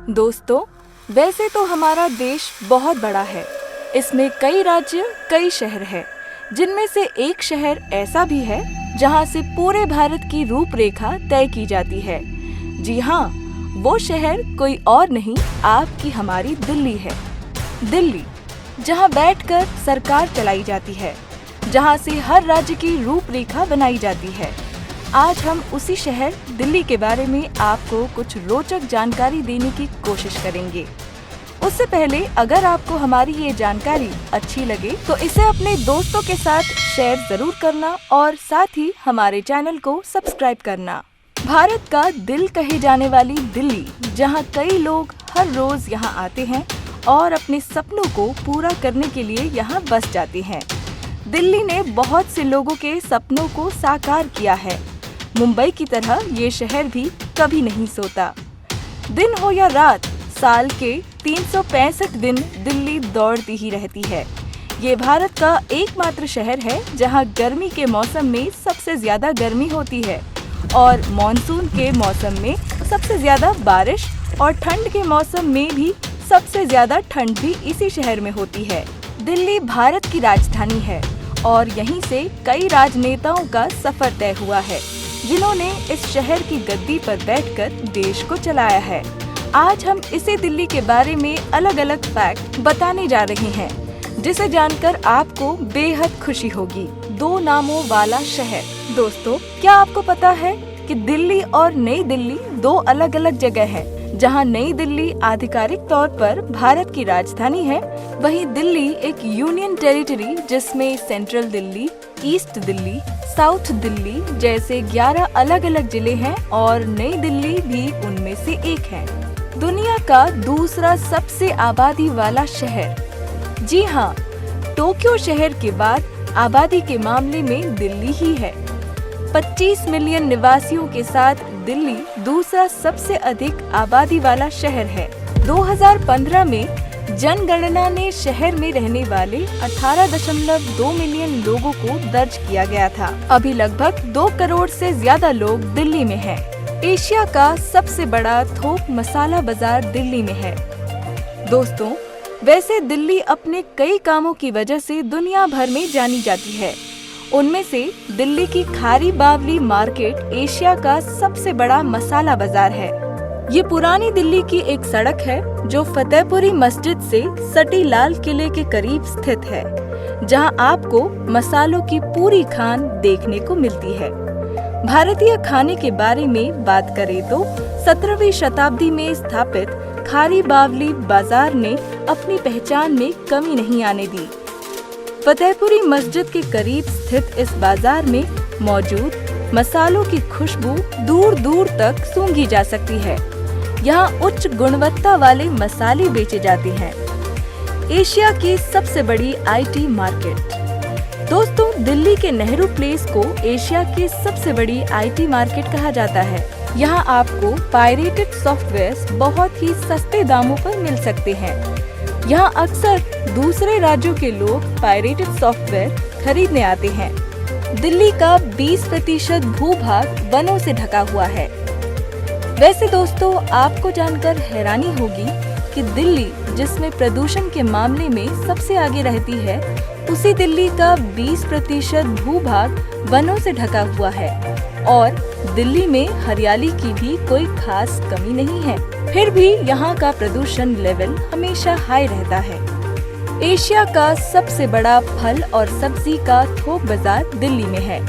दोस्तों, वैसे तो हमारा देश बहुत बड़ा है। इसमें कई राज्य, कई शहर हैं, जिनमें से एक शहर ऐसा भी है जहां से पूरे भारत की रूपरेखा तय की जाती है। जी हाँ, वो शहर कोई और नहीं, आपकी हमारी दिल्ली है। दिल्ली, जहां बैठकर सरकार चलाई जाती है, जहां से हर राज्य की रूपरेखा बनाई जाती है। आज हम उसी शहर दिल्ली के बारे में आपको कुछ रोचक जानकारी देने की कोशिश करेंगे। उससे पहले अगर आपको हमारी ये जानकारी अच्छी लगे तो इसे अपने दोस्तों के साथ शेयर जरूर करना और साथ ही हमारे चैनल को सब्सक्राइब करना। भारत का दिल कहे जाने वाली दिल्ली, जहां कई लोग हर रोज यहां आते हैं और अपने सपनों को पूरा करने के लिए यहां बस जाते हैं। दिल्ली ने बहुत से लोगों के सपनों को साकार किया है। मुंबई की तरह ये शहर भी कभी नहीं सोता। दिन हो या रात, साल के 365 दिन दिल्ली दौड़ती ही रहती है। ये भारत का एकमात्र शहर है जहां गर्मी के मौसम में सबसे ज्यादा गर्मी होती है और मॉनसून के मौसम में सबसे ज्यादा बारिश और ठंड के मौसम में भी सबसे ज्यादा ठंड भी इसी शहर में होती है। दिल्ली भारत की राजधानी है और यहीं से कई राजनेताओं का सफर तय हुआ है, जिन्होंने इस शहर की गद्दी पर बैठकर देश को चलाया है। आज हम इसी दिल्ली के बारे में अलग अलग फैक्ट बताने जा रहे हैं, जिसे जानकर आपको बेहद खुशी होगी। 2 नामों वाला शहर। दोस्तों, क्या आपको पता है कि दिल्ली और नई दिल्ली 2 अलग अलग जगह है। जहां नई दिल्ली आधिकारिक तौर पर भारत की राजधानी है, वहीं दिल्ली एक यूनियन टेरिटरी जिसमें central Delhi, east Delhi, south Delhi जैसे 11 अलग अलग जिले हैं और नई दिल्ली भी उनमें से एक है। दुनिया का दूसरा सबसे आबादी वाला शहर। जी हाँ, टोक्यो शहर के बाद आबादी के मामले में दिल्ली ही है। 25 मिलियन निवासियों के साथ दिल्ली दूसरा सबसे अधिक आबादी वाला शहर है। 2015 में जनगणना ने शहर में रहने वाले 18.2 मिलियन लोगों को दर्ज किया गया था। अभी लगभग 2 करोड़ से ज्यादा लोग दिल्ली में हैं। एशिया का सबसे बड़ा थोक मसाला बाजार दिल्ली में है। दोस्तों, वैसे दिल्ली अपने कई कामों की वजह से दुनिया भर में जानी जाती है। उनमें से दिल्ली की खारी बावली मार्केट एशिया का सबसे बड़ा मसाला बाजार है। ये पुरानी दिल्ली की एक सड़क है जो फतेहपुरी मस्जिद से सटी लाल किले के करीब स्थित है, जहां आपको मसालों की पूरी खान देखने को मिलती है। भारतीय खाने के बारे में बात करें तो 17वीं शताब्दी में स्थापित खारी बावली बाजार ने अपनी पहचान में कमी नहीं आने दी। फतेहपुरी मस्जिद के करीब स्थित इस बाजार में मौजूद मसालों की खुशबू दूर दूर तक सूंघी जा सकती है। यहाँ उच्च गुणवत्ता वाले मसाले बेचे जाते हैं। एशिया की सबसे बड़ी आईटी मार्केट। दोस्तों, दिल्ली के नेहरू प्लेस को एशिया की सबसे बड़ी आईटी मार्केट कहा जाता है। यहाँ आपको पायरेटेड सॉफ्टवेयर बहुत ही सस्ते दामों पर मिल सकते हैं। यहाँ अक्सर दूसरे राज्यों के लोग पायरेटेड सॉफ्टवेयर खरीदने आते हैं। दिल्ली का 20% भूभाग वनों से ढका हुआ है। वैसे दोस्तों, आपको जानकर हैरानी होगी कि दिल्ली, जिसमें प्रदूषण के मामले में सबसे आगे रहती है, उसी दिल्ली का 20% भूभाग वनों से ढका हुआ है और दिल्ली में हरियाली की भी कोई खास कमी नहीं है। फिर भी यहाँ का प्रदूषण लेवल हमेशा हाई रहता है। एशिया का सबसे बड़ा फल और सब्जी का थोक बाजार दिल्ली में है।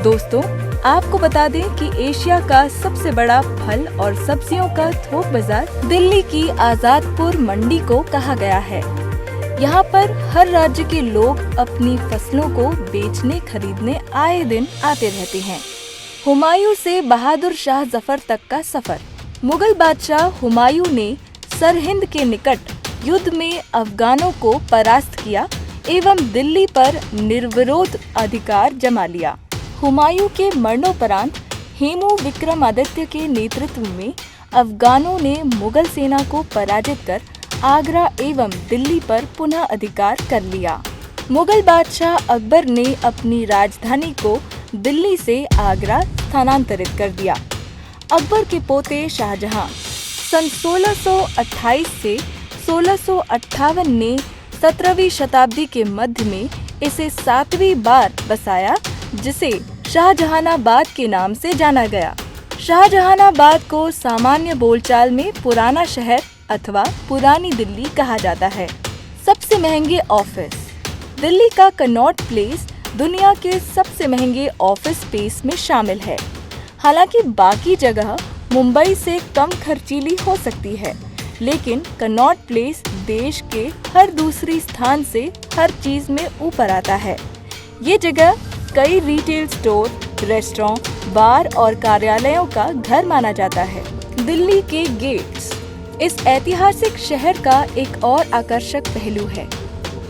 दोस्तों, आपको बता दें कि एशिया का सबसे बड़ा फल और सब्जियों का थोक बाजार दिल्ली की आजादपुर मंडी को कहा गया है। यहाँ पर हर राज्य के लोग अपनी फसलों को बेचने खरीदने आए दिन आते रहते हैं। हुमायूं से बहादुर शाह जफर तक का सफर। मुगल बादशाह हुमायूं ने सरहिंद के निकट युद्ध में अफगानों को परास्त किया एवं दिल्ली पर निर्विरोध अधिकार जमा लिया। हुमायूं के मरणोपरांत हेमू विक्रमादित्य के नेतृत्व में अफगानों ने मुगल सेना को पराजित कर आगरा एवं दिल्ली पर पुनः अधिकार कर लिया। मुगल बादशाह अकबर ने अपनी राजधानी को दिल्ली से आगरा स्थानांतरित कर दिया। अकबर के पोते शाहजहां सन 1628 से 1658 ने 17वीं शताब्दी के मध्य में इसे 7वीं बार बसाया, जिसे शाहजहानाबाद के नाम से जाना गया। शाहजहानाबाद को सामान्य बोलचाल में पुराना शहर अथवा पुरानी दिल्ली कहा जाता है। सबसे महंगे ऑफिस। दिल्ली का कनॉट प्लेस दुनिया के सबसे महंगे ऑफिस स्पेस में शामिल है। हालांकि बाकी जगह मुंबई से कम खर्चीली हो सकती है, लेकिन कनॉट प्लेस देश के हर दूसरी स्थान से हर चीज में ऊपर आता है। ये जगह कई रिटेल स्टोर, रेस्टोरेंट, बार और कार्यालयों का घर माना जाता है। दिल्ली के गेट्स इस ऐतिहासिक शहर का एक और आकर्षक पहलू है।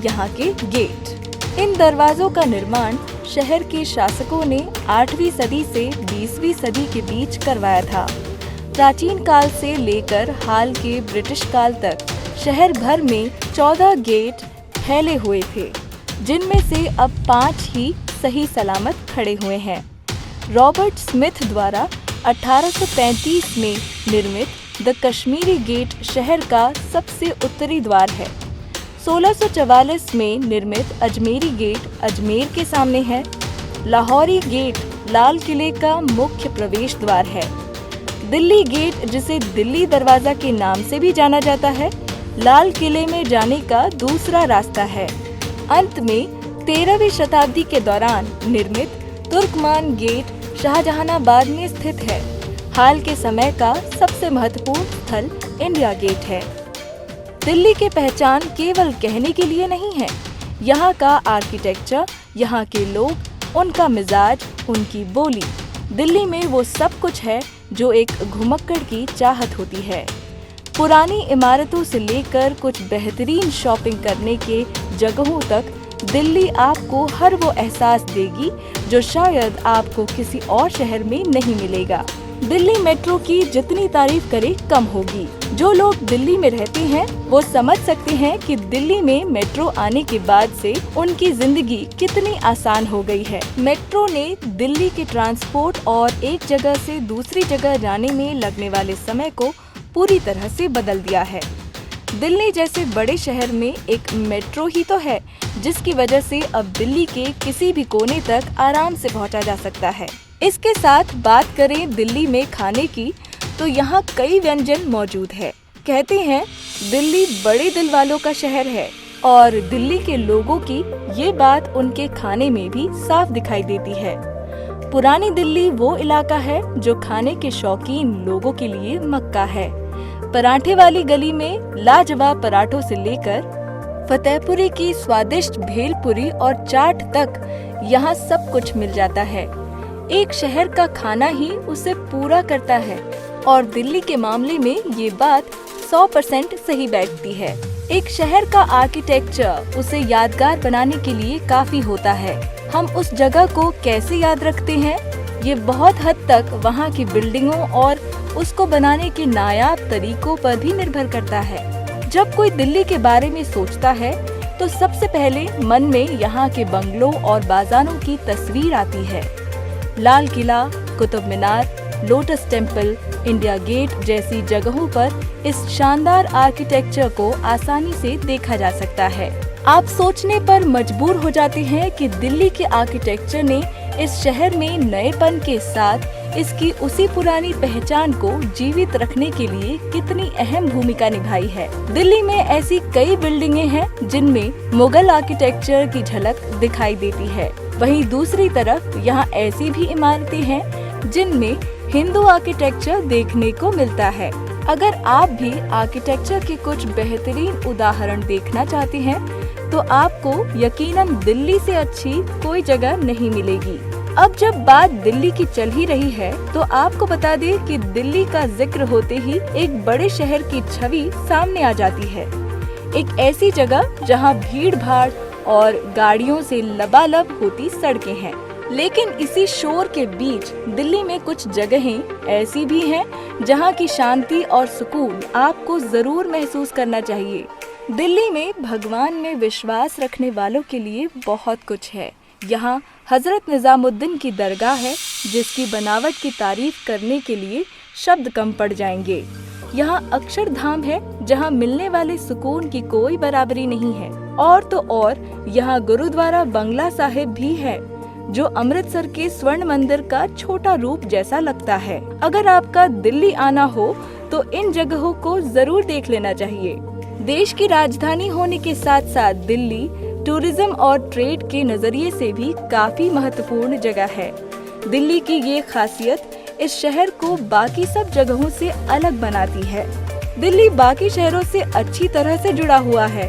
यहाँ के गेट। इन दरवाजों का निर्माण शहर के शासकों ने 8वीं सदी से 20वीं सदी के बीच करवाया था। प्राचीन काल से लेकर हाल के ब्रिटिश काल तक शहर भर में 14 गेट फैले हुए थे, जिनमें से अब 5 ही सही सलामत खड़े हुए हैं। रॉबर्ट स्मिथ द्वारा 1835 में निर्मित द कश्मीरी गेट शहर का सबसे उत्तरी द्वार है। 1644 में निर्मित अजमेरी गेट अजमेर के सामने है। लाहौरी गेट लाल किले का मुख्य प्रवेश द्वार है। दिल्ली गेट, जिसे दिल्ली दरवाजा के नाम से भी जाना जाता है, लाल किले में जाने का दूसरा रास्ता है। अंत में 13वीं शताब्दी के दौरान निर्मित तुर्कमान गेट शाहजहानाबाद में स्थित है। हाल के समय का सबसे महत्वपूर्ण स्थल इंडिया गेट है। दिल्ली की पहचान केवल कहने के लिए नहीं है। यहाँ का आर्किटेक्चर, यहाँ के लोग, उनका मिजाज, उनकी बोली, दिल्ली में वो सब कुछ है जो एक घुमक्कड़ की चाहत होती है। पुरानी इमारतों से लेकर कुछ बेहतरीन शॉपिंग करने के जगहों तक दिल्ली आपको हर वो एहसास देगी जो शायद आपको किसी और शहर में नहीं मिलेगा। दिल्ली मेट्रो की जितनी तारीफ करे कम होगी। जो लोग दिल्ली में रहते हैं वो समझ सकते हैं कि दिल्ली में मेट्रो आने के बाद से उनकी जिंदगी कितनी आसान हो गई है। मेट्रो ने दिल्ली के ट्रांसपोर्ट और एक जगह से दूसरी जगह जाने में लगने वाले समय को पूरी तरह से बदल दिया है। दिल्ली जैसे बड़े शहर में एक मेट्रो ही तो है, जिसकी वजह से अब दिल्ली के किसी भी कोने तक आराम से पहुंचा जा सकता है। इसके साथ बात करें दिल्ली में खाने की, तो यहाँ कई व्यंजन मौजूद है। कहते हैं दिल्ली बड़े दिल वालों का शहर है, और दिल्ली के लोगों की ये बात उनके खाने में भी साफ दिखाई देती है। पुरानी दिल्ली वो इलाका है जो खाने के शौकीन लोगों के लिए मक्का है। पराठे वाली गली में लाजवाब पराठों से लेकर फतेहपुरी की स्वादिष्ट भेलपुरी और चाट तक यहाँ सब कुछ मिल जाता है। एक शहर का खाना ही उसे पूरा करता है, और दिल्ली के मामले में ये बात 100% सही बैठती है। एक शहर का आर्किटेक्चर उसे यादगार बनाने के लिए काफी होता है। हम उस जगह को कैसे याद रखते हैं, ये बहुत हद तक वहाँ की बिल्डिंगों और उसको बनाने के नायाब तरीकों पर भी निर्भर करता है। जब कोई दिल्ली के बारे में सोचता है तो सबसे पहले मन में यहाँ के बंगलों और बाजारों की तस्वीर आती है। Lal Qila, Qutub Minar, lotus temple, India gate जैसी जगहों पर इस शानदार आर्किटेक्चर को आसानी से देखा जा सकता है। आप सोचने पर मजबूर हो जाते हैं कि दिल्ली के आर्किटेक्चर ने इस शहर में नएपन के साथ इसकी उसी पुरानी पहचान को जीवित रखने के लिए कितनी अहम भूमिका निभाई है। दिल्ली में ऐसी कई बिल्डिंगें हैं जिनमें मुगल आर्किटेक्चर की झलक दिखाई देती है। वहीं दूसरी तरफ यहाँ ऐसी भी इमारतें हैं जिनमें हिंदू आर्किटेक्चर देखने को मिलता है। अगर आप भी आर्किटेक्चर के कुछ बेहतरीन उदाहरण देखना चाहते हैं तो आपको यकीनन दिल्ली से अच्छी कोई जगह नहीं मिलेगी। अब जब बात दिल्ली की चल ही रही है तो आपको बता दें कि दिल्ली का जिक्र होते ही एक बड़े शहर की छवि सामने आ जाती है। एक ऐसी जगह जहां भीड़ भाड़ और गाड़ियों से लबालब होती सड़कें हैं। लेकिन इसी शोर के बीच दिल्ली में कुछ जगहें ऐसी भी हैं जहां की शांति और सुकून आपको जरूर महसूस करना चाहिए। दिल्ली में भगवान में विश्वास रखने वालों के लिए बहुत कुछ है। यहाँ हजरत निजामुद्दीन की दरगाह है जिसकी बनावट की तारीफ करने के लिए शब्द कम पड़ जाएंगे। यहाँ अक्षरधाम है, जहाँ मिलने वाले सुकून की कोई बराबरी नहीं है। और तो और यहाँ गुरुद्वारा बंगला साहिब भी है, जो अमृतसर के स्वर्ण मंदिर का छोटा रूप जैसा लगता है। अगर आपका दिल्ली आना हो तो इन जगहों को जरूर देख लेना चाहिए। देश की राजधानी होने के साथ साथ दिल्ली टूरिज्म और ट्रेड के नजरिए से भी काफी महत्वपूर्ण जगह है। दिल्ली की ये खासियत इस शहर को बाकी सब जगहों से अलग बनाती है। दिल्ली बाकी शहरों से अच्छी तरह से जुड़ा हुआ है।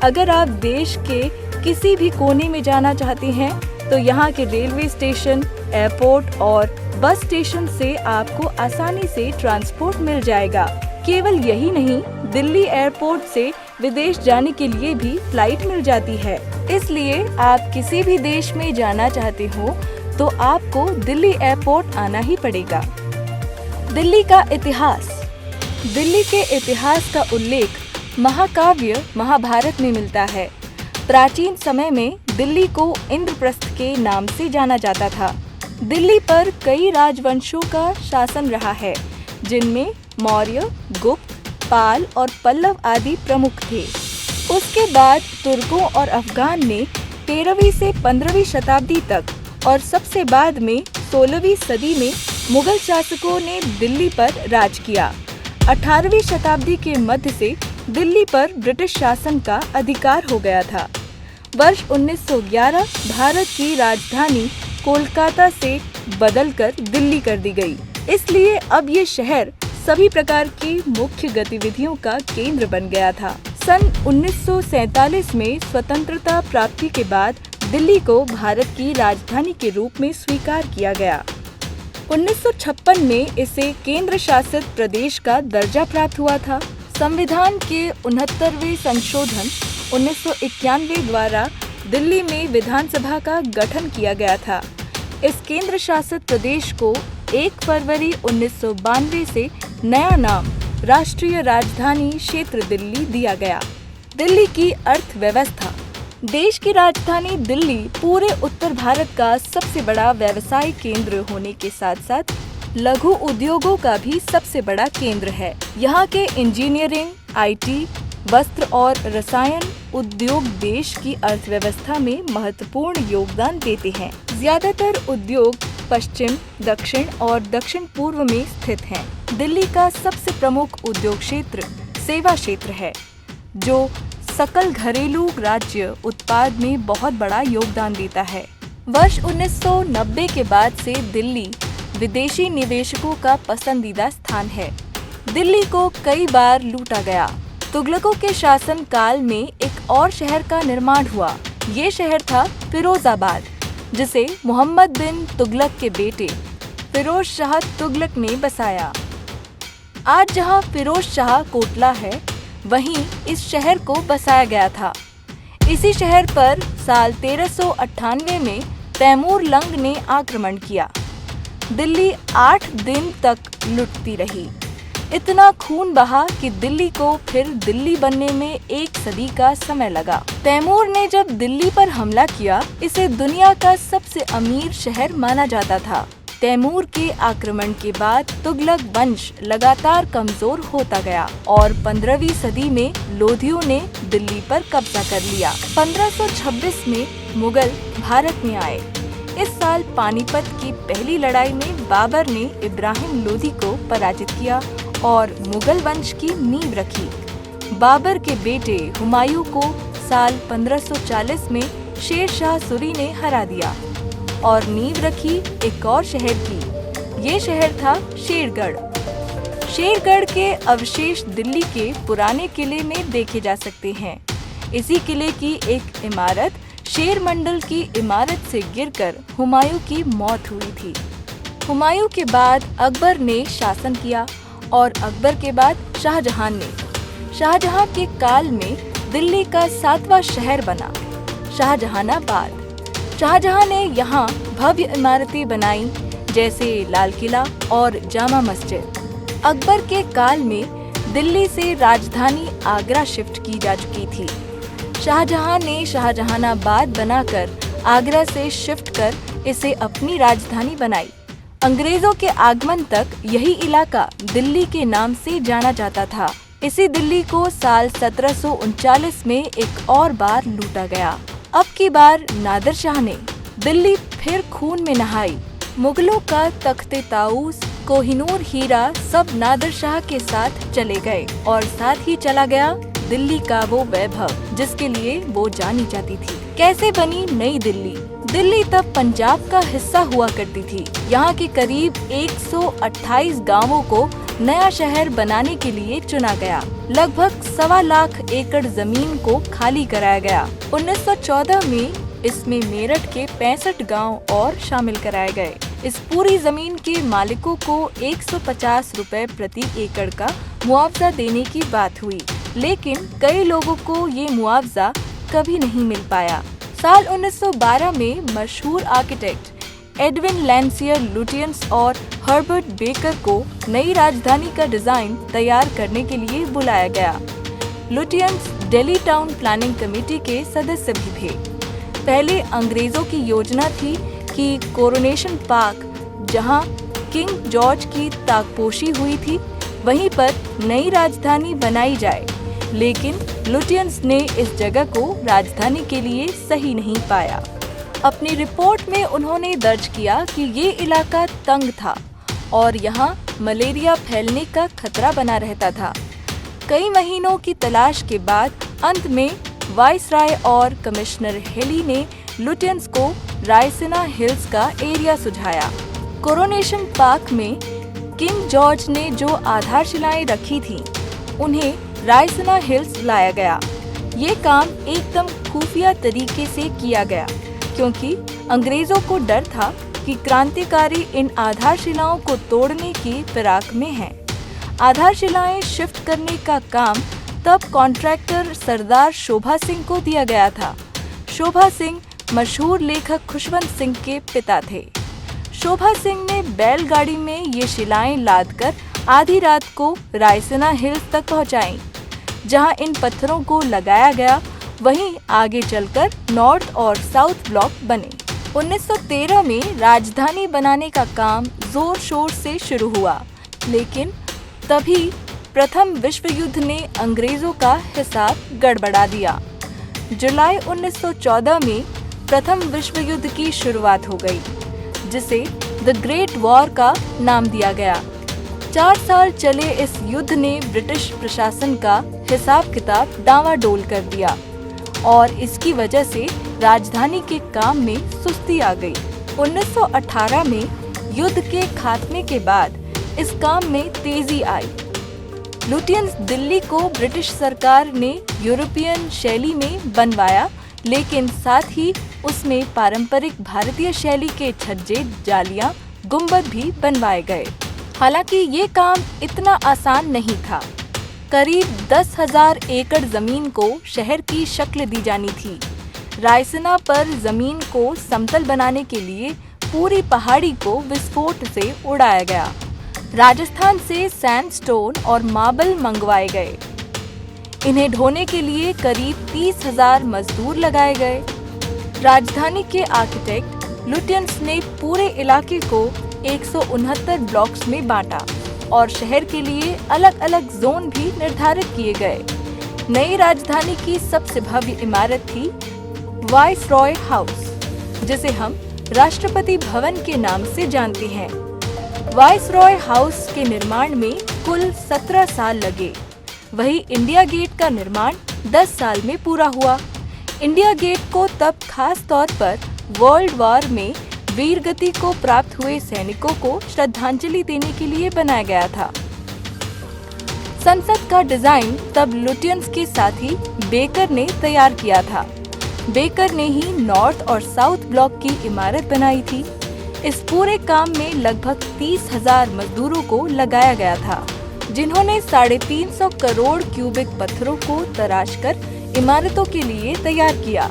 अगर आप देश के किसी भी कोने में जाना चाहते हैं तो यहाँ के रेलवे स्टेशन, एयरपोर्ट और बस स्टेशन से आपको आसानी से ट्रांसपोर्ट मिल जाएगा। केवल यही नहीं, दिल्ली एयरपोर्ट से विदेश जाने के लिए भी फ्लाइट मिल जाती है। इसलिए आप किसी भी देश में जाना चाहते हो तो आपको दिल्ली एयरपोर्ट आना ही पड़ेगा। दिल्ली का इतिहास। दिल्ली के इतिहास का उल्लेख महाकाव्य महाभारत में मिलता है। प्राचीन समय में दिल्ली को इंद्रप्रस्थ के नाम से जाना जाता था। दिल्ली पर कई राजवंशों का शासन रहा है, जिनमें मौर्य, गुप्त, पाल और पल्लव आदि प्रमुख थे। उसके बाद तुर्कों और अफगान ने 13वीं से 15वीं शताब्दी तक और सबसे बाद में 16वीं सदी में मुगल शासकों ने दिल्ली पर राज किया। 18वीं शताब्दी के मध्य से दिल्ली पर ब्रिटिश शासन का अधिकार हो गया था। वर्ष 1911 भारत की राजधानी कोलकाता से बदलकर दिल्ली कर दी गई। इसलिए अब ये शहर सभी प्रकार की मुख्य गतिविधियों का केंद्र बन गया था। सन 1947 में स्वतंत्रता प्राप्ति के बाद दिल्ली को भारत की राजधानी के रूप में स्वीकार किया गया। 1956 में इसे केंद्र शासित प्रदेश का दर्जा प्राप्त हुआ था। संविधान के 69वें संशोधन 1991 द्वारा दिल्ली में विधानसभा का गठन किया गया था। इस केंद्र शासित प्रदेश को 1 फरवरी 1992 से नया नाम राष्ट्रीय राजधानी क्षेत्र दिल्ली दिया गया। दिल्ली की अर्थव्यवस्था। देश की राजधानी दिल्ली पूरे उत्तर भारत का सबसे बड़ा व्यवसायिक केंद्र होने के साथ साथ लघु उद्योगों का भी सबसे बड़ा केंद्र है। यहाँ के इंजीनियरिंग, IT, वस्त्र और रसायन उद्योग देश की अर्थव्यवस्था में महत्वपूर्ण योगदान देते हैं। ज्यादातर उद्योग पश्चिम, दक्षिण और दक्षिण पूर्व में स्थित हैं। दिल्ली का सबसे प्रमुख उद्योग क्षेत्र सेवा क्षेत्र है, जो सकल घरेलू राज्य उत्पाद में बहुत बड़ा योगदान देता है। वर्ष 1990 के बाद से दिल्ली विदेशी निवेशकों का पसंदीदा स्थान है। दिल्ली को कई बार लूटा गया। तुगलकों के शासन काल में एक और शहर का निर्माण हुआ। ये शहर था फिरोजाबाद, जिसे मोहम्मद बिन तुगलक के बेटे फिरोज शाह तुगलक ने बसाया। आज जहाँ फिरोज शाह कोटला है, वहीं इस शहर को बसाया गया था। इसी शहर पर साल 1398 में तैमूर लंग ने आक्रमण किया। दिल्ली 8 दिन तक लुटती रही। इतना खून बहा कि दिल्ली को फिर दिल्ली बनने में 1 सदी का समय लगा। तैमूर ने जब दिल्ली पर हमला किया, इसे दुनिया का सबसे अमीर शहर माना जाता था। तैमूर के आक्रमण के बाद तुगलक वंश लगातार कमजोर होता गया और 15वीं सदी में लोधियों ने दिल्ली पर कब्जा कर लिया। 1526 में मुगल भारत में आए। इस साल पानीपत की पहली लड़ाई में बाबर ने इब्राहिम लोधी को पराजित किया और मुगल वंश की नींव रखी। बाबर के बेटे हुमायूं को साल 1540 में शेर शाह सूरी ने हरा दिया और नींव रखी एक और शहर की। ये शहर था शेरगढ़। शेरगढ़ के अवशेष दिल्ली के पुराने किले में देखे जा सकते हैं। इसी किले की एक इमारत शेर मंडल की इमारत से गिरकर हुमायूं की मौत हुई थी। हुमायूं के बाद अकबर ने शासन किया और अकबर के बाद शाहजहां ने। शाहजहां के काल में दिल्ली का 7वां शहर बना शाहजहानाबाद। शाहजहां ने यहाँ भव्य इमारतें बनाई, जैसे लाल किला और जामा मस्जिद। अकबर के काल में दिल्ली से राजधानी आगरा शिफ्ट की जा चुकी थी। शाहजहां ने शाहजहानाबाद बनाकर आगरा से शिफ्ट कर इसे अपनी राजधानी बनाई अंग्रेजों के आगमन तक यही इलाका दिल्ली के नाम से जाना जाता था। इसी दिल्ली को साल 1739 में एक और बार लूटा गया। अब की बार नादिर शाह ने दिल्ली फिर खून में नहाई। मुगलों का तख्ते ताऊस, कोहिनूर हीरा सब नादिर शाह के साथ चले गए और साथ ही चला गया दिल्ली का वो वैभव जिसके लिए वो जानी जाती थी। कैसे बनी नई दिल्ली? दिल्ली तब पंजाब का हिस्सा हुआ करती थी। यहाँ के करीब 128 गांवों को नया शहर बनाने के लिए चुना गया। लगभग 1.25 लाख एकड़ जमीन को खाली कराया गया। 1914 में इसमें मेरठ के 65 गांव और शामिल कराए गए। इस पूरी जमीन के मालिकों को 150 रुपए प्रति एकड़ का मुआवजा देने की बात हुई, लेकिन कई लोगों को ये मुआवजा कभी नहीं मिल पाया। साल 1912 में मशहूर आर्किटेक्ट एडविन लैंसियर लुटियंस और हर्बर्ट बेकर को नई राजधानी का डिजाइन तैयार करने के लिए बुलाया गया। Lutyens Delhi town planning committee के सदस्य भी थे। पहले अंग्रेजों की योजना थी कि कोरोनेशन पार्क, जहां किंग जॉर्ज की ताकपोशी हुई थी, वहीं पर नई राजधानी बनाई जाए, लेकिन लुटियंस ने इस जगह को राजधानी के लिए सही नहीं पाया। अपनी रिपोर्ट में उन्होंने दर्ज किया कि ये इलाका तंग था और यहाँ मलेरिया फैलने का खतरा बना रहता था। कई महीनों की तलाश के बाद अंत में वाइसराय और कमिश्नर हेली ने लुटियंस को रायसीना हिल्स का एरिया सुझाया। कोरोनेशन पार्क में किंग जॉर्ज ने जो आधारशिलाएं रखी थीं, उन्हें रायसीना हिल्स लाया गया। ये काम एकदम खुफिया तरीके से किया गया, क्योंकि अंग्रेजों को डर था कि क्रांतिकारी इन आधारशिलाओं को तोड़ने की फिराक में हैं। आधारशिलाएं शिफ्ट करने का काम तब कॉन्ट्रैक्टर सरदार शोभा सिंह को दिया गया था। शोभा सिंह मशहूर लेखक खुशवंत सिंह के पिता थे। शोभा सिंह ने बैलगाड़ी में ये शिलाएं लादकर आधी रात को रायसीना हिल्स तक पहुंचाईं। जहां इन पत्थरों को लगाया गया, वहीं आगे चलकर नॉर्थ और साउथ ब्लॉक बने। 1913 में राजधानी बनाने का काम जोर शोर से शुरू हुआ, लेकिन तभी प्रथम विश्व युद्ध ने अंग्रेजों का हिसाब गड़बड़ा दिया। जुलाई 1914 में प्रथम विश्व युद्ध की शुरुआत हो गई, जिसे द ग्रेट वॉर का नाम दिया गया। 4 साल चले इस युद्ध ने ब्रिटिश प्रशासन का हिसाब किताब डांवाडोल कर दिया और इसकी वजह से राजधानी के काम में सुस्ती आ गई। 1918 में युद्ध के खात्मे के बाद इस काम में तेजी आई। लुटियंस दिल्ली को ब्रिटिश सरकार ने यूरोपियन शैली में बनवाया, लेकिन साथ ही उसमें पारंपरिक भारतीय शैली के छज्जे, जालियां, गुंबद भी बनवाए गए। हालांकि ये काम इतना आसान नहीं था। करीब 10,000 एकड़ जमीन को शहर की शक्ल दी जानी थी। रायसीना पर जमीन को समतल बनाने के लिए पूरी पहाड़ी को विस्फोट से उड़ाया गया। राजस्थान से सैंडस्टोन और मार्बल मंगवाए गए। इन्हें ढोने के लिए करीब 30,000 मजदूर लगाए गए। राजधानी के आर्किटेक्ट लुटियंस ने पूरे इलाके को 169 ब्लॉक्स में बांटा और शहर के लिए अलग अलग जोन भी निर्धारित किए गए। नई राजधानी की सबसे भव्य इमारत थी वाइसरॉय हाउस, जिसे हम राष्ट्रपति भवन के नाम से जानते हैं। वाइसरॉय हाउस के निर्माण में कुल 17 साल लगे। वही इंडिया गेट का निर्माण 10 साल में पूरा हुआ। इंडिया गेट को तब खास तौर पर वर्ल्ड वॉर में वीरगति को प्राप्त हुए सैनिकों को श्रद्धांजलि देने के लिए बनाया गया था। संसद का डिजाइन तब लुटियंस के साथ ही बेकर ने तैयार किया था। बेकर ने ही नॉर्थ और साउथ ब्लॉक की इमारत बनाई थी। इस पूरे काम में लगभग 30,000 मजदूरों को लगाया गया था, जिन्होंने 350 करोड़ क्यूबिक पत्थरों को तराशकर इमारतों के लिए तैयार किया।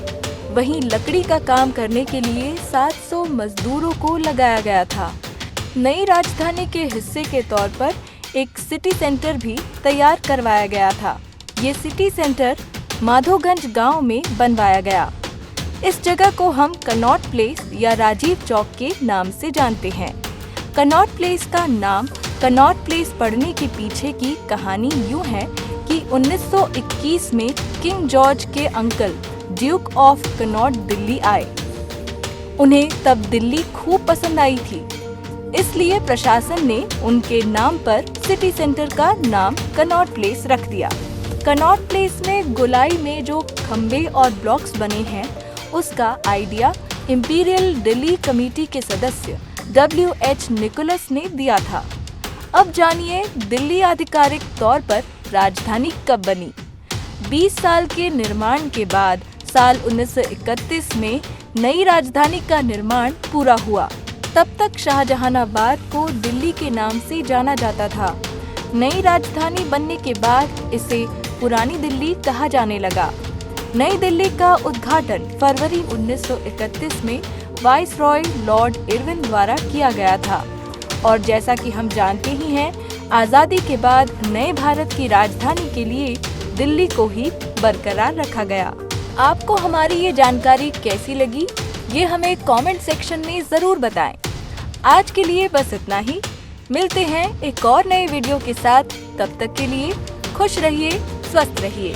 वहीं लकड़ी का काम करने के लिए 700 मजदूरों को लगाया गया था। नई राजधानी के हिस्से के तौर पर एक सिटी सेंटर भी तैयार करवाया गया था। ये सिटी सेंटर माधोगंज गांव में बनवाया गया। इस जगह को हम कनॉट प्लेस या राजीव चौक के नाम से जानते हैं। कनॉट प्लेस का नाम कनॉट प्लेस पड़ने के पीछे की कहानी यूं है कि 1921 में किंग जॉर्ज के uncle Duke of Connaught Delhi आए। उन्हें तब दिल्ली खूब पसंद आई थी, इसलिए प्रशासन ने उनके नाम पर सिटी सेंटर का नाम कनॉट प्लेस रख दिया। कनॉट प्लेस में गोलाई में जो खंबे और ब्लॉक्स बने हैं, उसका आइडिया इंपीरियल दिल्ली कमेटी के सदस्य W.H. निकोलस ने दिया था। अब जानिए दिल्ली आधिकारिक तौर पर राजधानी कब बनी। 20 साल के निर्माण के बाद साल 1931 में नई राजधानी का निर्माण पूरा हुआ। तब तक शाहजहानाबाद को दिल्ली के नाम से जाना जाता था। नई राजधानी बनने के बाद इसे पुरानी दिल्ली कहा जाने लगा। नई दिल्ली का उद्घाटन फरवरी 1931 में वाइसरॉय लॉर्ड इरविन द्वारा किया गया था। और जैसा कि हम जानते ही हैं, आज़ादी के बाद नए भारत की राजधानी के लिए दिल्ली को ही बरकरार रखा गया। आपको हमारी ये जानकारी कैसी लगी, ये हमें कमेंट सेक्शन में ज़रूर बताएं। आज के लिए बस इतना ही। मिलते हैं एक और नए वीडियो के साथ। तब तक के लिए खुश रहिए, स्वस्थ रहिए।